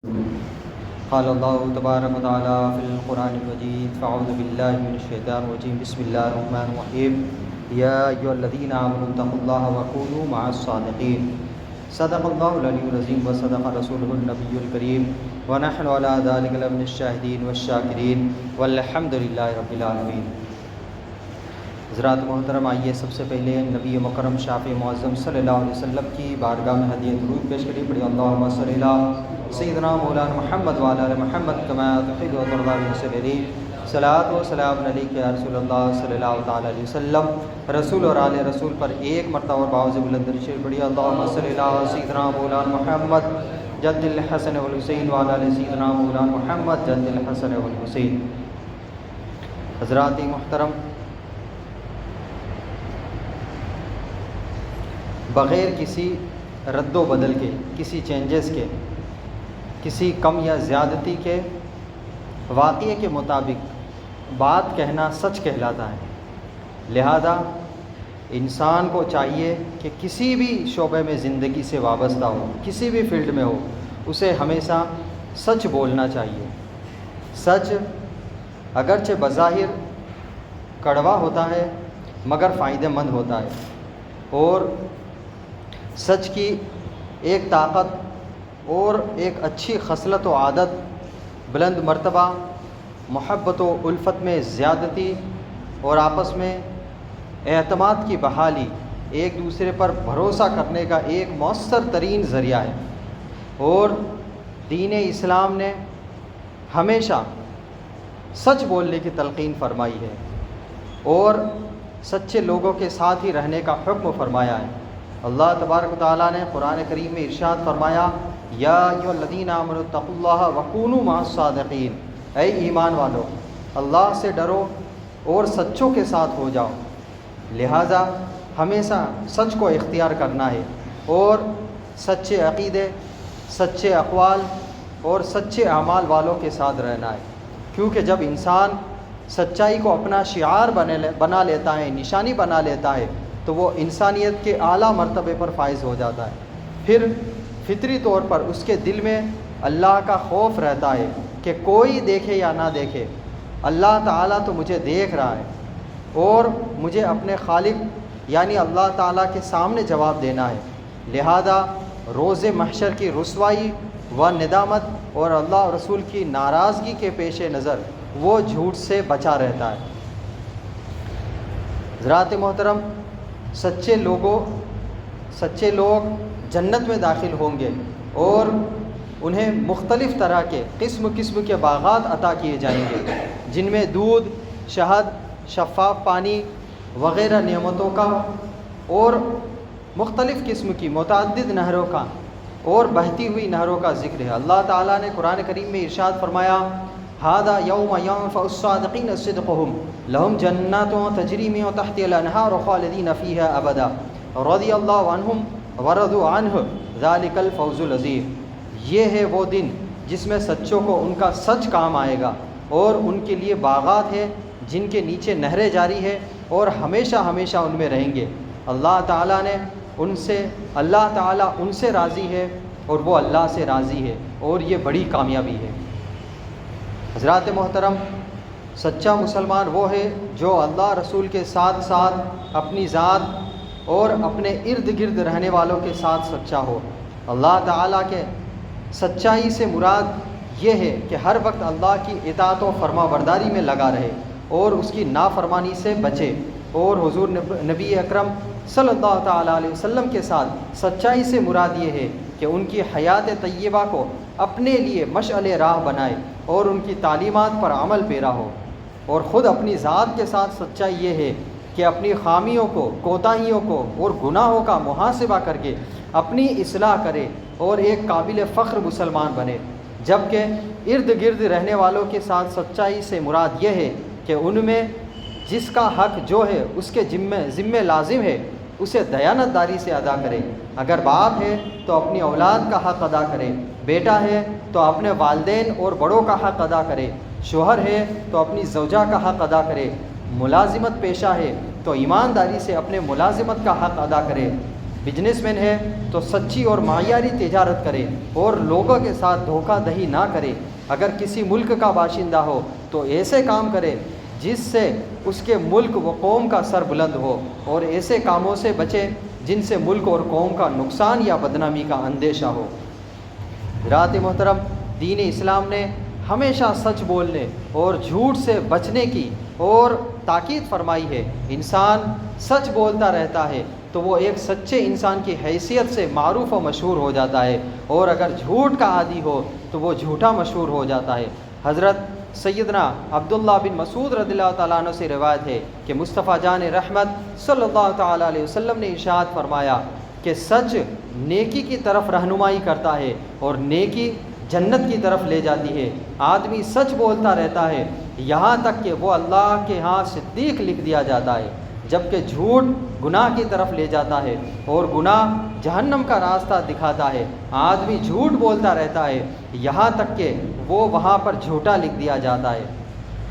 قال اللہ تبارک و تعالی فی القرآن المجید فاعوذ باللہ من الشیطان الرجیم بسم اللہ الرحمن الرحیم یا ایھا الذین آمنوا اتقوا اللہ وکونوا مع الصادقین صدق اللہ العلی العظیم وصدق رسولہ النبی الکریم ونحن علی ذلک لمن الشاہدین والشاکرین والحمد للہ رب العالمین۔ حضرات محترم، آئیے سب سے پہلے نبی مکرم شافع معظم صلی اللہ علیہ وسلم کی بارگاہ میں ہدیہ درود پیش کری پڑھی اللہم صلی اللہ سیدنا مولانا محمد وعلی آل محمد کما تحب و ترضی بنصر صلاۃ و سلام علیک یا رسول اللہ صلی اللہ تعالی علیہ وسلم۔ رسول اور آل رسول پر ایک مرتبہ باوز بلند شریف پڑھی اللہم صلی اللہ سیدنا مولانا محمد جد الحسن والحسین وعلی آل سیدنا مولانا محمد جد الحسن والحسین۔ حضرات محترم، بغیر کسی رد و بدل کے، کسی چینجز کے، کسی کم یا زیادتی کے، واقعے کے مطابق بات کہنا سچ کہلاتا ہے۔ لہذا انسان کو چاہیے کہ کسی بھی شعبے میں زندگی سے وابستہ ہو، کسی بھی فیلڈ میں ہو، اسے ہمیشہ سچ بولنا چاہیے۔ سچ اگرچہ بظاہر کڑوا ہوتا ہے مگر فائدہ مند ہوتا ہے، اور سچ کی ایک طاقت اور ایک اچھی خصلت و عادت بلند مرتبہ محبت و الفت میں زیادتی اور آپس میں اعتماد کی بحالی، ایک دوسرے پر بھروسہ کرنے کا ایک مؤثر ترین ذریعہ ہے۔ اور دین اسلام نے ہمیشہ سچ بولنے کی تلقین فرمائی ہے اور سچے لوگوں کے ساتھ ہی رہنے کا حکم فرمایا ہے۔ اللہ تبارک و تعالیٰ نے قرآن کریم میں ارشاد فرمایا یا ایھا الذین آمنوا اتقوا اللہ وکونوا مع الصادقین، اے ایمان والو اللہ سے ڈرو اور سچوں کے ساتھ ہو جاؤ۔ لہٰذا ہمیشہ سچ کو اختیار کرنا ہے اور سچے عقیدے، سچے اقوال اور سچے اعمال والوں کے ساتھ رہنا ہے، کیونکہ جب انسان سچائی کو اپنا شعار بنا لیتا ہے، نشانی بنا لیتا ہے، تو وہ انسانیت کے اعلیٰ مرتبے پر فائز ہو جاتا ہے۔ پھر فطری طور پر اس کے دل میں اللہ کا خوف رہتا ہے کہ کوئی دیکھے یا نہ دیکھے، اللہ تعالیٰ تو مجھے دیکھ رہا ہے اور مجھے اپنے خالق یعنی اللہ تعالیٰ کے سامنے جواب دینا ہے۔ لہذا روز محشر کی رسوائی و ندامت اور اللہ اور رسول کی ناراضگی کے پیش نظر وہ جھوٹ سے بچا رہتا ہے۔ حضرات محترم، سچے لوگ جنت میں داخل ہوں گے اور انہیں مختلف طرح کے قسم کے باغات عطا کیے جائیں گے، جن میں دودھ، شہد، شفاف پانی وغیرہ نعمتوں کا اور مختلف قسم کی متعدد نہروں کا اور بہتی ہوئی نہروں کا ذکر ہے۔ اللہ تعالیٰ نے قرآن کریم میں ارشاد فرمایا ھذا یوم ینفع الصادقین صدقہم لہم جنات تجری من تحتہا الانہار خالدین فیہا ابدا رضی اللہ عنہم ورضوا عنہ ذلک الفوز العظیم۔ یہ ہے وہ دن جس میں سچوں کو ان کا سچ کام آئے گا اور ان کے لیے باغات ہیں جن کے نیچے نہریں جاری ہے اور ہمیشہ ہمیشہ ان میں رہیں گے۔ اللہ تعالیٰ ان سے راضی ہے اور وہ اللہ سے راضی ہے، اور یہ بڑی کامیابی ہے۔ حضرات محترم، سچا مسلمان وہ ہے جو اللہ رسول کے ساتھ ساتھ اپنی ذات اور اپنے ارد گرد رہنے والوں کے ساتھ سچا ہو۔ اللہ تعالیٰ کے سچائی سے مراد یہ ہے کہ ہر وقت اللہ کی اطاعت و فرما برداری میں لگا رہے اور اس کی نافرمانی سے بچے، اور حضور نبی اکرم صلی اللہ تعالیٰ علیہ وسلم کے ساتھ سچائی سے مراد یہ ہے کہ ان کی حیات طیبہ کو اپنے لیے مشعل راہ بنائے اور ان کی تعلیمات پر عمل پیرا ہو، اور خود اپنی ذات کے ساتھ سچائی یہ ہے کہ اپنی خامیوں کو، کوتاہیوں کو اور گناہوں کا محاسبہ کر کے اپنی اصلاح کرے اور ایک قابل فخر مسلمان بنے۔ جبکہ ارد گرد رہنے والوں کے ساتھ سچائی سے مراد یہ ہے کہ ان میں جس کا حق جو ہے اس کے ذمہ لازم ہے اسے دیانت داری سے ادا کرے۔ اگر باپ ہے تو اپنی اولاد کا حق ادا کرے، بیٹا ہے تو اپنے والدین اور بڑوں کا حق ادا کرے، شوہر ہے تو اپنی زوجہ کا حق ادا کرے، ملازمت پیشہ ہے تو ایمانداری سے اپنے ملازمت کا حق ادا کرے، بزنس مین ہے تو سچی اور معیاری تجارت کرے اور لوگوں کے ساتھ دھوکہ دہی نہ کرے۔ اگر کسی ملک کا باشندہ ہو تو ایسے کام کرے جس سے اس کے ملک و قوم کا سر بلند ہو، اور ایسے کاموں سے بچے جن سے ملک اور قوم کا نقصان یا بدنامی کا اندیشہ ہو۔ حضرات محترم، دین اسلام نے ہمیشہ سچ بولنے اور جھوٹ سے بچنے کی اور تاکید فرمائی ہے۔ انسان سچ بولتا رہتا ہے تو وہ ایک سچے انسان کی حیثیت سے معروف و مشہور ہو جاتا ہے، اور اگر جھوٹ کا عادی ہو تو وہ جھوٹا مشہور ہو جاتا ہے۔ حضرت سیدنا عبداللہ بن مسعود رضی اللہ تعالیٰ عنہ سے روایت ہے کہ مصطفیٰ جان رحمت صلی اللہ تعالیٰ علیہ وسلم نے ارشاد فرمایا کہ سچ نیکی کی طرف رہنمائی کرتا ہے اور نیکی جنت کی طرف لے جاتی ہے۔ آدمی سچ بولتا رہتا ہے یہاں تک کہ وہ اللہ کے ہاں صدیق لکھ دیا جاتا ہے، جبکہ جھوٹ گناہ کی طرف لے جاتا ہے اور گناہ جہنم کا راستہ دکھاتا ہے۔ آدمی جھوٹ بولتا رہتا ہے یہاں تک کہ وہ وہاں پر جھوٹا لکھ دیا جاتا ہے۔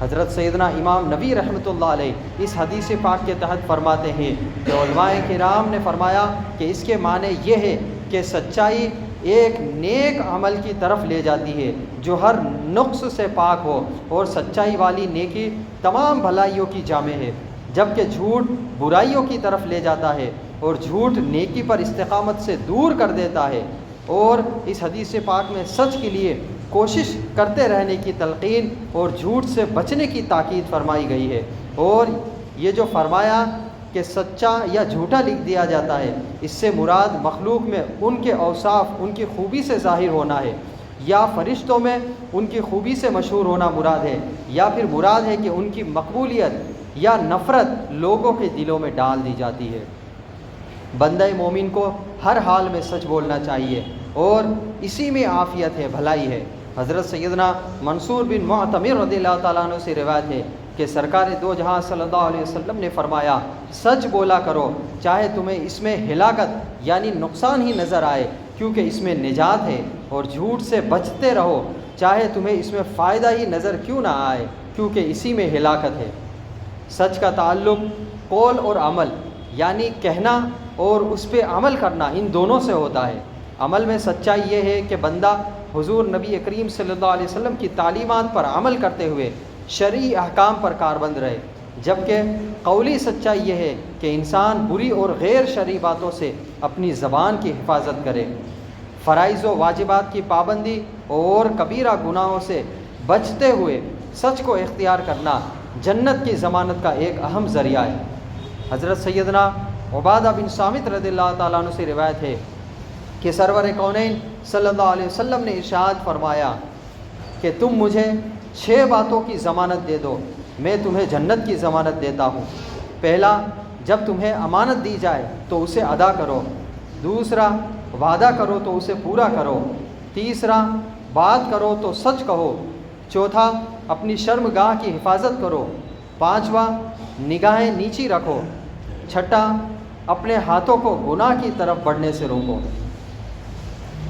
حضرت سیدنا امام نبی رحمۃ اللہ علیہ اس حدیث پاک کے تحت فرماتے ہیں کہ علماء کرام نے فرمایا کہ اس کے معنی یہ ہے کہ سچائی ایک نیک عمل کی طرف لے جاتی ہے جو ہر نقص سے پاک ہو، اور سچائی والی نیکی تمام بھلائیوں کی جامع ہے، جبکہ جھوٹ برائیوں کی طرف لے جاتا ہے اور جھوٹ نیکی پر استقامت سے دور کر دیتا ہے۔ اور اس حدیث پاک میں سچ کے لیے کوشش کرتے رہنے کی تلقین اور جھوٹ سے بچنے کی تاکید فرمائی گئی ہے۔ اور یہ جو فرمایا کہ سچا یا جھوٹا لکھ دیا جاتا ہے، اس سے مراد مخلوق میں ان کے اوصاف، ان کی خوبی سے ظاہر ہونا ہے، یا فرشتوں میں ان کی خوبی سے مشہور ہونا مراد ہے، یا پھر مراد ہے کہ ان کی مقبولیت یا نفرت لوگوں کے دلوں میں ڈال دی جاتی ہے۔ بندہ مومن کو ہر حال میں سچ بولنا چاہیے، اور اسی میں عافیت ہے، بھلائی ہے۔ حضرت سیدنا منصور بن معتمر رضی اللہ تعالیٰ عنہ سے روایت ہے کہ سرکار دو جہاں صلی اللہ علیہ وسلم نے فرمایا، سچ بولا کرو چاہے تمہیں اس میں ہلاکت یعنی نقصان ہی نظر آئے، کیونکہ اس میں نجات ہے، اور جھوٹ سے بچتے رہو چاہے تمہیں اس میں فائدہ ہی نظر کیوں نہ آئے، کیونکہ اسی میں ہلاکت ہے۔ سچ کا تعلق قول اور عمل یعنی کہنا اور اس پہ عمل کرنا، ان دونوں سے ہوتا ہے۔ عمل میں سچائی یہ ہے کہ بندہ حضور نبی کریم صلی اللہ علیہ وسلم کی تعلیمات پر عمل کرتے ہوئے شرعی احکام پر کاربند رہے، جبکہ قولی سچائی یہ ہے کہ انسان بری اور غیر شرعی باتوں سے اپنی زبان کی حفاظت کرے۔ فرائض و واجبات کی پابندی اور کبیرہ گناہوں سے بچتے ہوئے سچ کو اختیار کرنا جنت کی ضمانت کا ایک اہم ذریعہ ہے۔ حضرت سیدنا عبادہ بن صامت رضی اللہ تعالیٰ عنہ سے روایت ہے کہ سرور کونین صلی اللہ علیہ وسلم نے ارشاد فرمایا کہ تم مجھے 6 باتوں کی ضمانت دے دو، میں تمہیں جنت کی ضمانت دیتا ہوں۔ پہلا، جب تمہیں امانت دی جائے تو اسے ادا کرو۔ دوسرا، وعدہ کرو تو اسے پورا کرو۔ تیسرا، بات کرو تو سچ کہو۔ چوتھا، اپنی شرمگاہ کی حفاظت کرو۔ پانچواں، نگاہیں نیچی رکھو۔ چھٹا، اپنے ہاتھوں کو گناہ کی طرف بڑھنے سے روکو۔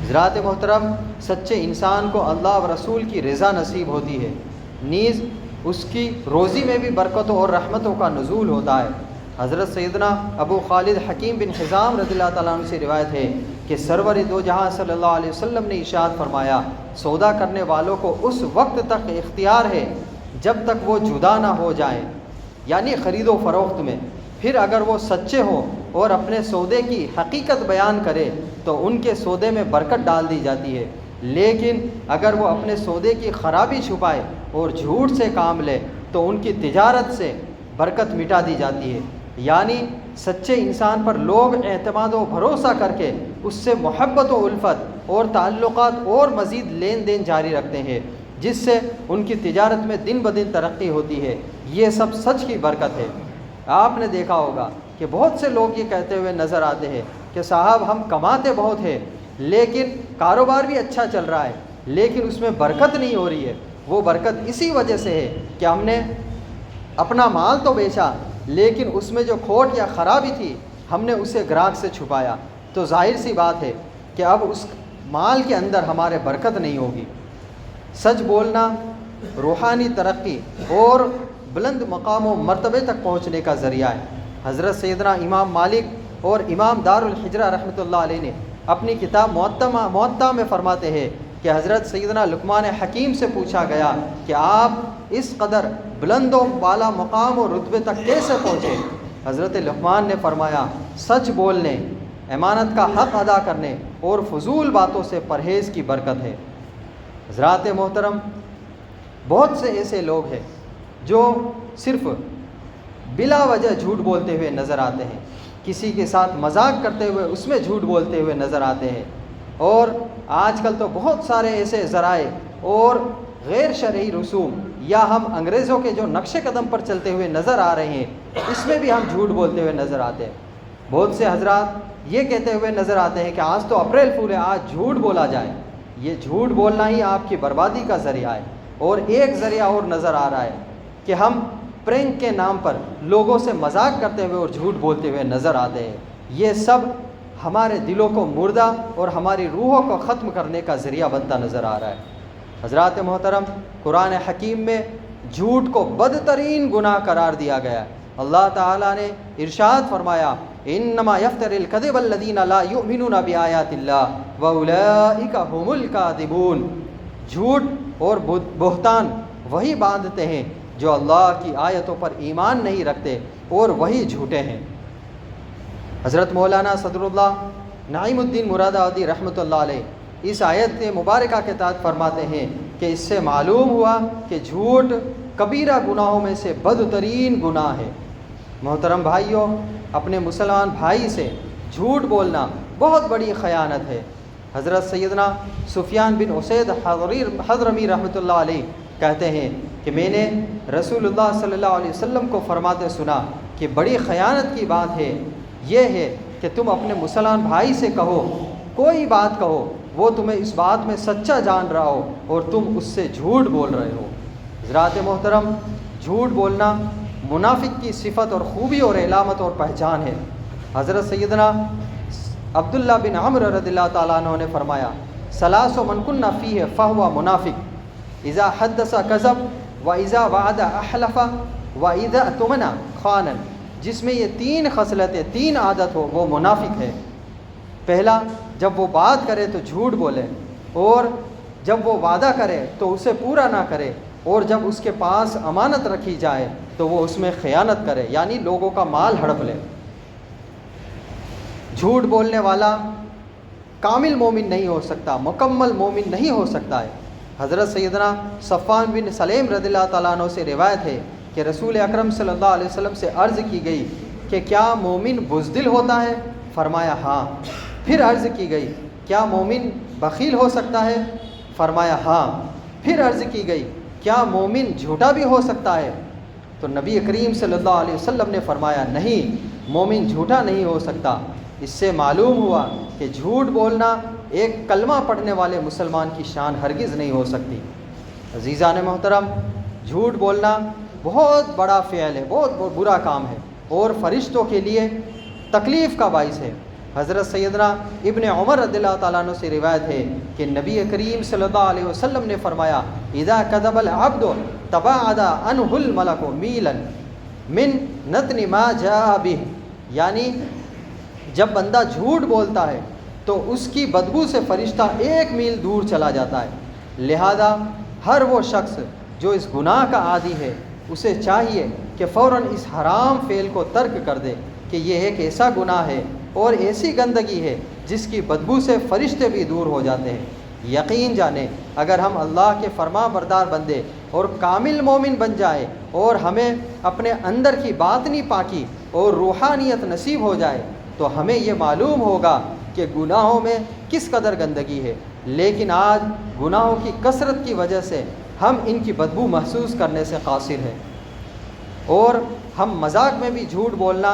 حضرات محترم، سچے انسان کو اللہ و رسول کی رضا نصیب ہوتی ہے، نیز اس کی روزی میں بھی برکتوں اور رحمتوں کا نزول ہوتا ہے۔ حضرت سیدنا ابو خالد حکیم بن حزام رضی اللہ تعالیٰ عنہ سے روایت ہے کہ سرور دو جہاں صلی اللہ علیہ وسلم نے ارشاد فرمایا، سودا کرنے والوں کو اس وقت تک اختیار ہے جب تک وہ جدا نہ ہو جائیں، یعنی خرید و فروخت میں، پھر اگر وہ سچے ہوں اور اپنے سودے کی حقیقت بیان کرے تو ان کے سودے میں برکت ڈال دی جاتی ہے، لیکن اگر وہ اپنے سودے کی خرابی چھپائے اور جھوٹ سے کام لے تو ان کی تجارت سے برکت مٹا دی جاتی ہے۔ یعنی سچے انسان پر لوگ اعتماد و بھروسہ کر کے اس سے محبت و الفت اور تعلقات اور مزید لین دین جاری رکھتے ہیں، جس سے ان کی تجارت میں دن بدن ترقی ہوتی ہے۔ یہ سب سچ کی برکت ہے۔ آپ نے دیکھا ہوگا کہ بہت سے لوگ یہ کہتے ہوئے نظر آتے ہیں کہ صاحب ہم کماتے بہت ہیں لیکن کاروبار بھی اچھا چل رہا ہے، لیکن اس میں برکت نہیں ہو رہی ہے۔ وہ برکت اسی وجہ سے ہے کہ ہم نے اپنا مال تو بیچا لیکن اس میں جو کھوٹ یا خرابی تھی ہم نے اسے گراہک سے چھپایا، تو ظاہر سی بات ہے کہ اب اس مال کے اندر ہمارے برکت نہیں ہوگی۔ سچ بولنا روحانی ترقی اور بلند مقام و مرتبے تک پہنچنے کا ذریعہ ہے۔ حضرت سیدنا امام مالک اور امام دار الحجرہ رحمۃ اللہ علیہ نے اپنی کتاب موطا میں فرماتے ہیں کہ حضرت سیدنا لقمان حکیم سے پوچھا گیا کہ آپ اس قدر بلند و بالا مقام و رتبے تک کیسے پہنچے؟ حضرت لقمان نے فرمایا سچ بولنے، امانت کا حق ادا کرنے اور فضول باتوں سے پرہیز کی برکت ہے۔ حضرات محترم، بہت سے ایسے لوگ ہیں جو صرف بلا وجہ جھوٹ بولتے ہوئے نظر آتے ہیں، کسی کے ساتھ مذاق کرتے ہوئے اس میں جھوٹ بولتے ہوئے نظر آتے ہیں، اور آج کل تو بہت سارے ایسے ذرائع اور غیر شرعی رسوم یا ہم انگریزوں کے جو نقش قدم پر چلتے ہوئے نظر آ رہے ہیں، اس میں بھی ہم جھوٹ بولتے ہوئے نظر آتے ہیں۔ بہت سے حضرات یہ کہتے ہوئے نظر آتے ہیں کہ آج تو اپریل فول ہے، آج جھوٹ بولا جائے۔ یہ جھوٹ بولنا ہی آپ کی بربادی کا ذریعہ ہے۔ اور ایک ذریعہ اور نظر آ رہا ہے کہ ہم پرینک کے نام پر لوگوں سے مذاق کرتے ہوئے اور جھوٹ بولتے ہوئے نظر آتے ہیں۔ یہ سب ہمارے دلوں کو مردہ اور ہماری روحوں کو ختم کرنے کا ذریعہ بنتا نظر آ رہا ہے۔ حضرات محترم، قرآن حکیم میں جھوٹ کو بدترین گناہ قرار دیا گیا ہے۔ اللہ تعالیٰ نے ارشاد فرمایا انما یفتر الکذب الذین لا یؤمنون بآیات اللہ واولئک هم الکاذبون۔ جھوٹ اور بہتان وہی باندھتے ہیں جو اللہ کی آیتوں پر ایمان نہیں رکھتے، اور وہی جھوٹے ہیں۔ حضرت مولانا صدر اللہ نعیم الدین مراد آبادی رحمۃ اللہ علیہ اس آیت مبارکہ کے تحت فرماتے ہیں کہ اس سے معلوم ہوا کہ جھوٹ کبیرہ گناہوں میں سے بدترین گناہ ہے۔ محترم بھائیوں، اپنے مسلمان بھائی سے جھوٹ بولنا بہت بڑی خیانت ہے۔ حضرت سیدنا سفیان بن اسید حضرمی رحمۃ اللہ علیہ کہتے ہیں کہ میں نے رسول اللہ صلی اللہ علیہ وسلم کو فرماتے سنا کہ بڑی خیانت کی بات ہے یہ ہے کہ تم اپنے مسلمان بھائی سے کہو، کوئی بات کہو، وہ تمہیں اس بات میں سچا جان رہا ہو اور تم اس سے جھوٹ بول رہے ہو۔ حضرات محترم، جھوٹ بولنا منافق کی صفت اور خوبی اور علامت اور پہچان ہے۔ حضرت سیدنا عبداللہ بن عمر رضی اللہ تعالیٰ عنہ نے فرمایا ثلاث من کن فیہ فہو منافق، اذا حدث کذب واذا وعد احلف واذا اؤتمن خان۔ جس میں یہ تین خصلتیں، تین عادت ہو، وہ منافق ہے۔ پہلا، جب وہ بات کرے تو جھوٹ بولے، اور جب وہ وعدہ کرے تو اسے پورا نہ کرے، اور جب اس کے پاس امانت رکھی جائے تو وہ اس میں خیانت کرے، یعنی لوگوں کا مال ہڑپ لے۔ جھوٹ بولنے والا کامل مومن نہیں ہو سکتا، مکمل مومن نہیں ہو سکتا ہے۔ حضرت سیدنا صفوان بن سلیم رضی اللہ تعالیٰ عنہ سے روایت ہے کہ رسول اکرم صلی اللہ علیہ وسلم سے عرض کی گئی کہ کیا مومن بزدل ہوتا ہے؟ فرمایا ہاں۔ پھر عرض کی گئی کیا مومن بخیل ہو سکتا ہے؟ فرمایا ہاں۔ پھر عرض کی گئی کیا مومن جھوٹا بھی ہو سکتا ہے؟ تو نبی کریم صلی اللہ علیہ وسلم نے فرمایا نہیں، مومن جھوٹا نہیں ہو سکتا۔ اس سے معلوم ہوا کہ جھوٹ بولنا ایک کلمہ پڑھنے والے مسلمان کی شان ہرگز نہیں ہو سکتی۔ عزیزان محترم، جھوٹ بولنا بہت بڑا فعل ہے، بہت برا کام ہے، اور فرشتوں کے لیے تکلیف کا باعث ہے۔ حضرت سیدنا ابن عمر رضی اللہ تعالیٰ عنہ سے روایت ہے کہ نبی کریم صلی اللہ علیہ وسلم نے فرمایا اذا کذب العبد تباعد عنہ الملک میلا من نتن ما جاء به، یعنی جب بندہ جھوٹ بولتا ہے تو اس کی بدبو سے فرشتہ 1 میل دور چلا جاتا ہے۔ لہذا ہر وہ شخص جو اس گناہ کا عادی ہے اسے چاہیے کہ فوراً اس حرام فعل کو ترک کر دے، کہ یہ ایک ایسا گناہ ہے اور ایسی گندگی ہے جس کی بدبو سے فرشتے بھی دور ہو جاتے ہیں۔ یقین جانیں اگر ہم اللہ کے فرما بردار بندے اور کامل مومن بن جائے اور ہمیں اپنے اندر کی باطنی پاکی اور روحانیت نصیب ہو جائے تو ہمیں یہ معلوم ہوگا کہ گناہوں میں کس قدر گندگی ہے، لیکن آج گناہوں کی کثرت کی وجہ سے ہم ان کی بدبو محسوس کرنے سے قاصر ہیں، اور ہم مذاق میں بھی جھوٹ بولنا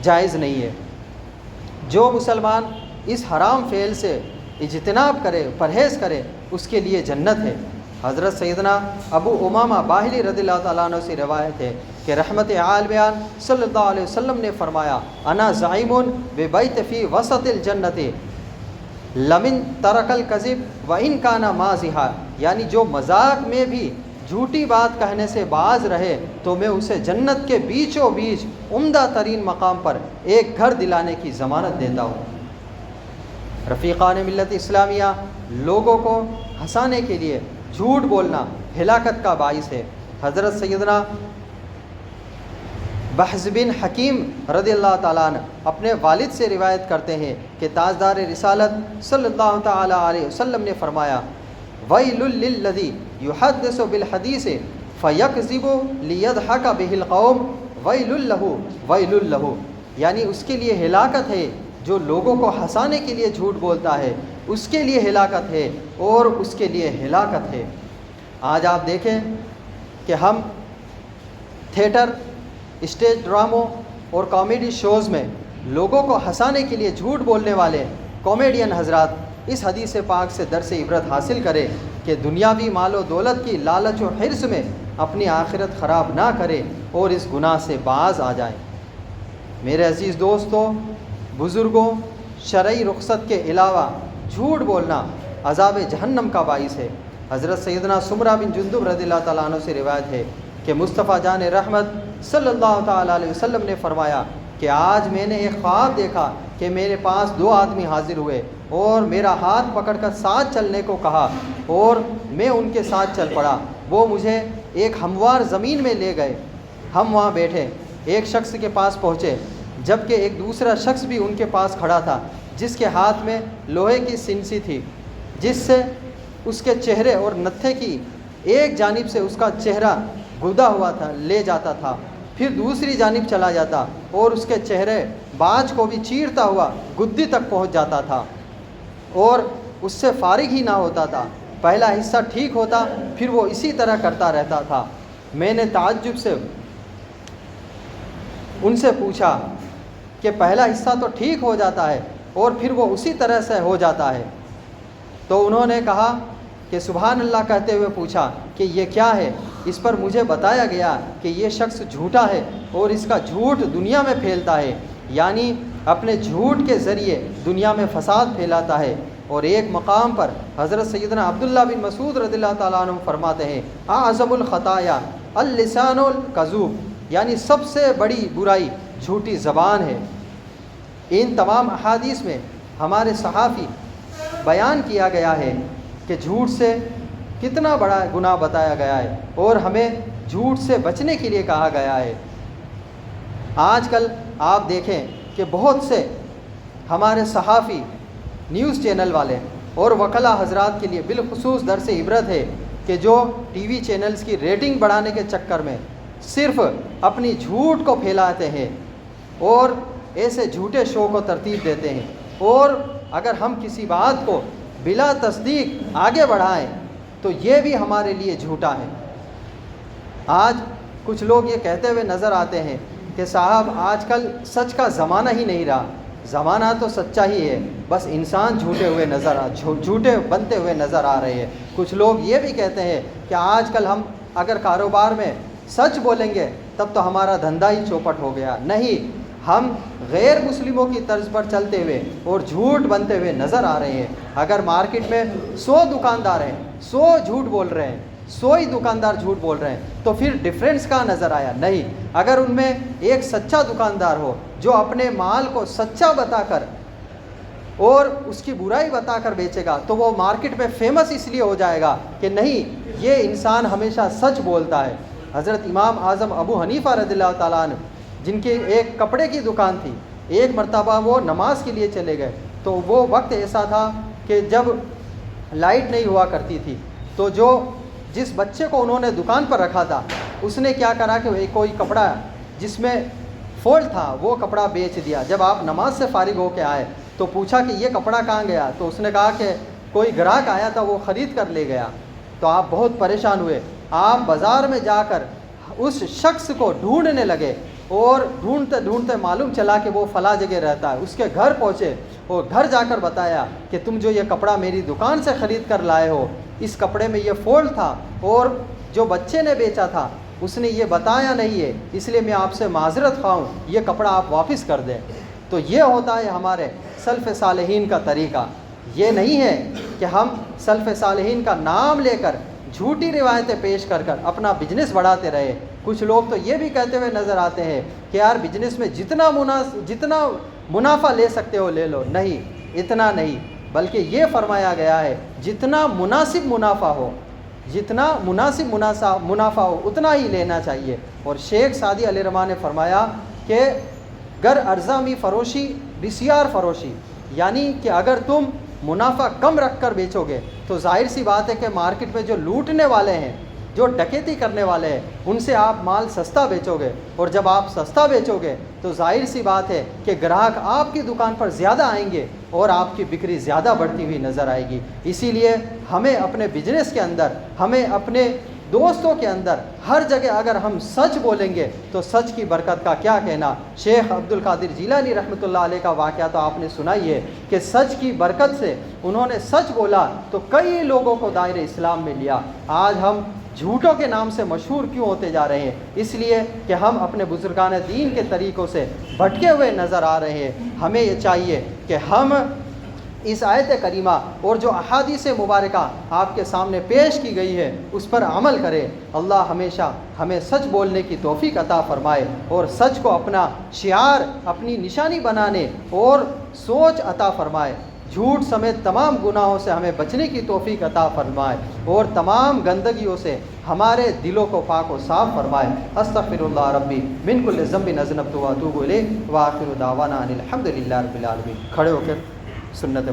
جائز نہیں ہے۔ جو مسلمان اس حرام فعل سے اجتناب کرے، پرہیز کرے، اس کے لیے جنت ہے۔ حضرت سیدنا ابو امامہ باہلی رضی اللہ تعالیٰ عنہ سے روایت ہے کہ رحمت عالمیان صلی اللہ علیہ وسلم نے فرمایا انا زعیم ببیت فی وسط الجنت لمن ترک الکذب وان کان مازحا، یعنی جو مذاق میں بھی جھوٹی بات کہنے سے باز رہے تو میں اسے جنت کے بیچوں بیچ عمدہ ترین مقام پر ایک گھر دلانے کی ضمانت دیتا ہوں۔ رفیقان ملت اسلامیہ، لوگوں کو ہنسانے کے لیے جھوٹ بولنا ہلاکت کا باعث ہے۔ حضرت سیدنا بحث بن حکیم رضی اللہ تعالیٰ عنہ اپنے والد سے روایت کرتے ہیں کہ تاجدار رسالت صلی اللہ تعالیٰ علیہ وسلم نے فرمایا، وَيْلٌ لِلَّذِي يُحَدِّثُ بِالْحَدِيثِ فَيَكْذِبُ لِيَضْحَكَ بِهِ الْقَوْمُ وَيْلٌ لَهُ وَيْلٌ لَهُ، یعنی اس کے لیے ہلاکت ہے جو لوگوں کو ہنسانے کے لیے جھوٹ بولتا ہے، اس کے لیے ہلاکت ہے اور اس کے لیے ہلاکت ہے۔ آج آپ دیکھیں کہ ہم تھیٹر، اسٹیج ڈراموں اور کامیڈی شوز میں لوگوں کو ہنسانے کے لیے جھوٹ بولنے والے کامیڈین حضرات اس حدیث پاک سے درس عبرت حاصل کرے کہ دنیاوی مال و دولت کی لالچ و حرص میں اپنی آخرت خراب نہ کرے اور اس گناہ سے باز آ جائے۔ میرے عزیز دوستو، بزرگوں، شرعی رخصت کے علاوہ جھوٹ بولنا عذاب جہنم کا باعث ہے۔ حضرت سیدنا سمرہ بن جندب رضی اللہ تعالیٰ عنہ سے روایت ہے کہ مصطفیٰ جان رحمت صلی اللہ تعالیٰ علیہ وسلم نے فرمایا کہ آج میں نے ایک خواب دیکھا کہ میرے پاس 2 آدمی حاضر ہوئے اور میرا ہاتھ پکڑ کر ساتھ چلنے کو کہا اور میں ان کے ساتھ چل پڑا۔ وہ مجھے ایک ہموار زمین میں لے گئے، ہم وہاں بیٹھے، ایک شخص کے پاس پہنچے، جبکہ ایک دوسرا شخص بھی ان کے پاس کھڑا تھا جس کے ہاتھ میں لوہے کی سنسی تھی، جس سے اس کے چہرے اور نتھے کی ایک جانب سے اس کا چہرہ گدا ہوا تھا لے جاتا تھا، پھر دوسری جانب چلا جاتا اور اس کے چہرے باج کو بھی چیرتا ہوا گدی تک پہنچ جاتا تھا اور اس سے فارغ ہی نہ ہوتا تھا۔ پہلا حصہ ٹھیک ہوتا پھر وہ اسی طرح کرتا رہتا تھا۔ میں نے تعجب سے ان سے پوچھا کہ پہلا حصہ تو ٹھیک ہو جاتا ہے اور پھر وہ اسی طرح سے ہو جاتا ہے، تو انہوں نے کہا کہ سبحان اللہ کہتے ہوئے پوچھا کہ یہ کیا ہے؟ اس پر مجھے بتایا گیا کہ یہ شخص جھوٹا ہے اور اس کا جھوٹ دنیا میں پھیلتا ہے، یعنی اپنے جھوٹ کے ذریعے دنیا میں فساد پھیلاتا ہے۔ اور ایک مقام پر حضرت سیدنا عبداللہ بن مسعود رضی اللہ تعالیٰ عنہ فرماتے ہیں، اعظم الخطایا اللسان الکذوب، یعنی سب سے بڑی برائی جھوٹی زبان ہے۔ ان تمام احادیث میں ہمارے صحافی بیان کیا گیا ہے کہ جھوٹ سے کتنا بڑا گناہ بتایا گیا ہے اور ہمیں جھوٹ سے بچنے کے لیے کہا گیا ہے۔ آج کل آپ دیکھیں کہ بہت سے ہمارے صحافی، نیوز چینل والے اور وکلا حضرات کے لیے بالخصوص درس عبرت ہے کہ جو ٹی وی چینلز کی ریٹنگ بڑھانے کے چکر میں صرف اپنی جھوٹ کو پھیلاتے ہیں اور ایسے جھوٹے شو کو ترتیب دیتے ہیں، اور اگر ہم کسی بات کو بلا تصدیق آگے بڑھائیں تو یہ بھی ہمارے لیے جھوٹا ہے۔ آج کچھ لوگ یہ کہتے ہوئے نظر آتے ہیں کہ صاحب آج کل سچ کا زمانہ ہی نہیں رہا، زمانہ تو سچا ہی ہے، بس انسان جھوٹے بنتے ہوئے نظر آ رہے ہیں۔ کچھ لوگ یہ بھی کہتے ہیں کہ آج کل ہم اگر کاروبار میں سچ بولیں گے تب تو ہمارا دھندا ہی چوپٹ ہو گیا۔ نہیں، ہم غیر مسلموں کی طرز پر چلتے ہوئے اور جھوٹ بنتے ہوئے نظر آ رہے ہیں۔ اگر مارکیٹ میں 100 دکاندار ہیں، 100 جھوٹ بول رہے ہیں، 100 ہی دکاندار جھوٹ بول رہے ہیں، تو پھر ڈفرینس کہاں نظر آیا؟ نہیں، اگر ان میں ایک سچا دکاندار ہو جو اپنے مال کو سچا بتا کر اور اس کی برائی بتا کر بیچے گا تو وہ مارکیٹ میں فیمس اس لیے ہو جائے گا کہ نہیں، یہ انسان ہمیشہ سچ بولتا ہے۔ حضرت امام اعظم ابو حنیفہ رضی اللہ تعالیٰ عنہ، جن کی ایک کپڑے کی دکان تھی، ایک مرتبہ وہ نماز کے لیے چلے گئے تو وہ وقت ایسا تھا کہ جب لائٹ نہیں ہوا کرتی تھی، تو جس بچے کو انہوں نے دکان پر رکھا تھا اس نے کیا کرا کہ کوئی کپڑا جس میں فولڈ تھا وہ کپڑا بیچ دیا۔ جب آپ نماز سے فارغ ہو کے آئے تو پوچھا کہ یہ کپڑا کہاں گیا؟ تو اس نے کہا کہ کوئی گراہک آیا تھا، وہ خرید کر لے گیا۔ تو آپ بہت پریشان ہوئے، آپ بازار میں جا کر اس شخص کو ڈھونڈنے لگے اور ڈھونڈتے ڈھونڈتے معلوم چلا کہ وہ فلاں جگہ رہتا ہے۔ اس کے گھر پہنچے اور گھر جا کر بتایا کہ تم جو یہ کپڑا میری دکان سے خرید کر لائے ہو، اس کپڑے میں یہ فولڈ تھا اور جو بچے نے بیچا تھا اس نے یہ بتایا نہیں ہے، اس لیے میں آپ سے معذرت خواہ ہوں، یہ کپڑا آپ واپس کر دیں۔ تو یہ ہوتا ہے ہمارے سلف صالحین کا طریقہ۔ یہ نہیں ہے کہ ہم سلف صالحین کا نام لے کر جھوٹی روایتیں پیش کر کر اپنا بزنس بڑھاتے رہے۔ کچھ لوگ تو یہ بھی کہتے ہوئے نظر آتے ہیں کہ یار بزنس میں جتنا منافع لے سکتے ہو لے لو۔ نہیں، اتنا نہیں، بلکہ یہ فرمایا گیا ہے جتنا مناسب منافع ہو، جتنا مناسب منافع ہو اتنا ہی لینا چاہیے۔ اور شیخ سعدی علیہ الرحمٰن نے فرمایا کہ گر ارزامی فروشی بسیار فروشی، یعنی کہ اگر تم منافع کم رکھ کر بیچو گے تو ظاہر سی بات ہے کہ مارکیٹ میں جو لوٹنے والے ہیں، جو ڈکیتی کرنے والے ہیں، ان سے آپ مال سستا بیچو گے، اور جب آپ سستا بیچو گے تو ظاہر سی بات ہے کہ گراہک آپ کی دکان پر زیادہ آئیں گے اور آپ کی بکری زیادہ بڑھتی ہوئی نظر آئے گی۔ اسی لیے ہمیں اپنے بزنس کے اندر، ہمیں اپنے دوستوں کے اندر، ہر جگہ اگر ہم سچ بولیں گے تو سچ کی برکت کا کیا کہنا۔ شیخ عبد القادر جیلانی رحمۃ اللہ علیہ کا واقعہ تو آپ نے سنا ہی ہے کہ سچ کی برکت سے انہوں نے سچ بولا تو کئی لوگوں کو دائرہ اسلام میں لیا۔ آج ہم جھوٹوں کے نام سے مشہور کیوں ہوتے جا رہے ہیں؟ اس لیے کہ ہم اپنے بزرگان دین کے طریقوں سے بھٹکے ہوئے نظر آ رہے ہیں۔ ہمیں یہ چاہیے کہ ہم اس آیت کریمہ اور جو احادیث مبارکہ آپ کے سامنے پیش کی گئی ہے اس پر عمل کریں۔ اللہ ہمیشہ ہمیں سچ بولنے کی توفیق عطا فرمائے اور سچ کو اپنا شعار، اپنی نشانی بنانے اور سوچ عطا فرمائے۔ جھوٹ سمیت تمام گناہوں سے ہمیں بچنے کی توفیق عطا فرمائے اور تمام گندگیوں سے ہمارے دلوں کو پاک و صاف فرمائے۔ استغفر اللہ ربی من کل ذنب اذنبت واتوب الیہ وآخر دعوانا ان الحمد للہ رب العالمین۔ کھڑے ہو کر سنت